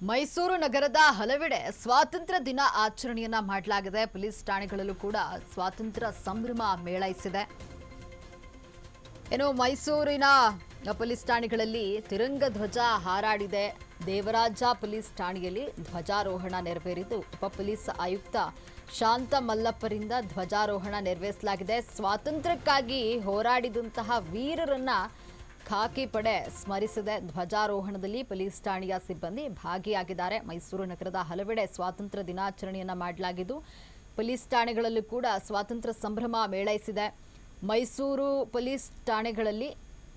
ಮೈಸೂರು ನಗರದ ಹಲವೆಡೆ ಸ್ವಾತಂತ್ರ್ಯ ದಿನ ಆಚರಣೆಯನ್ನ ಮಾಡಲಾಗಿದೆ. ಪೊಲೀಸ್ ಠಾಣೆಗಳಲ್ಲೂ ಕೂಡ ಸ್ವಾತಂತ್ರ್ಯ ಸಂಭ್ರಮ ಮೇಳೈಸಿದೆ. ಮೈಸೂರಿನ ಪೊಲೀಸ್ ಠಾಣೆಗಳಲ್ಲಿ ತಿರಂಗ ಧ್ವಜ ಹಾರಾಡಿದೆ. ದೇವರಾಜ ಪೊಲೀಸ್ ಠಾಣೆಯಲ್ಲಿ ಧ್ವಜಾರೋಹಣ ನೆರವೇರಿದ್ದು ಉಪ ಪೊಲೀಸ್ ಆಯುಕ್ತ ಶಾಂತ ಮಲ್ಲಪ್ಪರಿಂದ ಧ್ವಜಾರೋಹಣ ನೆರವೇರಿಸಲಾಗಿದೆ. ಸ್ವಾತಂತ್ರ್ಯಕ್ಕಾಗಿ ಹೋರಾಡಿದಂತಹ ವೀರರನ್ನ ಖಾಕಿ ಪಡೆ ಸ್ಮರಿಸಿದೆ. ಧ್ವಜಾರೋಹಣದಲ್ಲಿ ಪೊಲೀಸ್ ಠಾಣೆಯ ಸಿಬ್ಬಂದಿ ಭಾಗಿಯಾಗಿದ್ದಾರೆ. ಮೈಸೂರು ನಗರದ ಹಲವೆಡೆ ಸ್ವಾತಂತ್ರ್ಯ ದಿನಾಚರಣೆಯನ್ನ ಮಾಡಲಾಗಿದ್ದು ಪೊಲೀಸ್ ಠಾಣೆಗಳಲ್ಲೂ ಕೂಡ ಸ್ವಾತಂತ್ರ್ಯ ಸಂಭ್ರಮ ಮೇಳೈಸಿದೆ. ಮೈಸೂರು ಪೊಲೀಸ್ ಠಾಣೆಗಳಲ್ಲಿ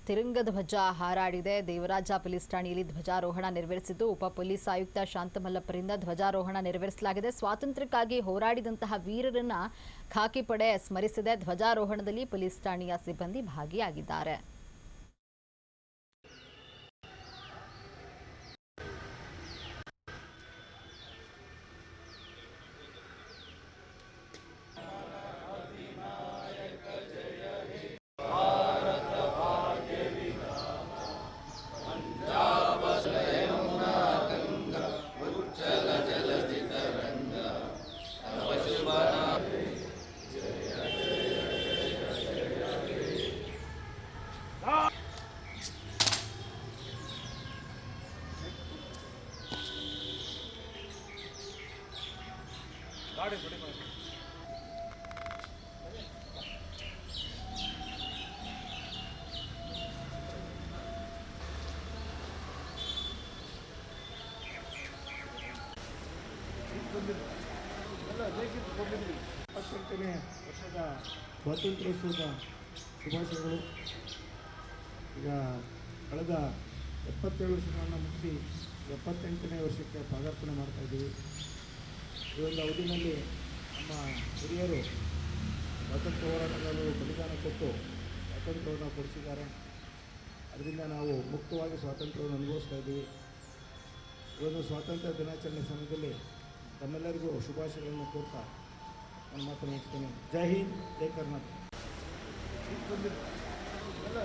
ತಿರಂಗ ಧ್ವಜ ಹಾರಾಡಿದೆ. ದೇವರಾಜ ಪೊಲೀಸ್ ಠಾಣೆಯಲ್ಲಿ ಧ್ವಜಾರೋಹಣ ನೆರವೇರಿಸಿದ್ದು ಉಪ ಪೊಲೀಸ್ ಆಯುಕ್ತ ಶಾಂತಮಲ್ಲಪ್ಪರಿಂದ ಧ್ವಜಾರೋಹಣ ನೆರವೇರಿಸಲಾಗಿದೆ. ಸ್ವಾತಂತ್ರ್ಯಕ್ಕಾಗಿ ಹೋರಾಡಿದಂತಹ ವೀರರನ್ನ ಖಾಕಿ ಪಡೆ ಸ್ಮರಿಸಿದೆ. ಧ್ವಜಾರೋಹಣದಲ್ಲಿ ಪೊಲೀಸ್ ಠಾಣೆಯ ಸಿಬ್ಬಂದಿ ಭಾಗಿಯಾಗಿದ್ದಾರೆ. ನೇ ವರ್ಷದ ಸ್ವಾತಂತ್ರ್ಯೋತ್ಸವದ ಶುಭಾಶಯಗಳು. ಈಗ ಕಳೆದ 77 ವರ್ಷಗಳನ್ನು ಮುಗಿಸಿ 78ನೇ ವರ್ಷಕ್ಕೆ ಪಾದಾರ್ಪಣೆ ಮಾಡ್ತಾ ಇದ್ದೀವಿ. ಈ ಒಂದು ಅವಧಿನಲ್ಲಿ ನಮ್ಮ ಹಿರಿಯರು ಸ್ವಾತಂತ್ರ್ಯ ಹೋರಾಟಗಾರರು ಬಲಿದಾನ ಕೊಟ್ಟು ಸ್ವಾತಂತ್ರ್ಯವನ್ನು ಕೊಡಿಸಿದ್ದಾರೆ. ಅದರಿಂದ ನಾವು ಮುಕ್ತವಾಗಿ ಸ್ವಾತಂತ್ರ್ಯವನ್ನು ಅನುಭವಿಸ್ತಾ ಇದ್ದೀವಿ. ಈ ಒಂದು ಸ್ವಾತಂತ್ರ್ಯ ದಿನಾಚರಣೆ ಸಮಯದಲ್ಲಿ ತಮ್ಮೆಲ್ಲರಿಗೂ ಶುಭಾಶಯಗಳನ್ನು ಕೋರ್ತಾ ನಾನು ಮಾತು ಮುಗಿಸ್ತೇನೆ. ಜೈ ಹಿಂದ್, ಜೈ ಕರ್ನಾಟಕ. ಎಲ್ಲ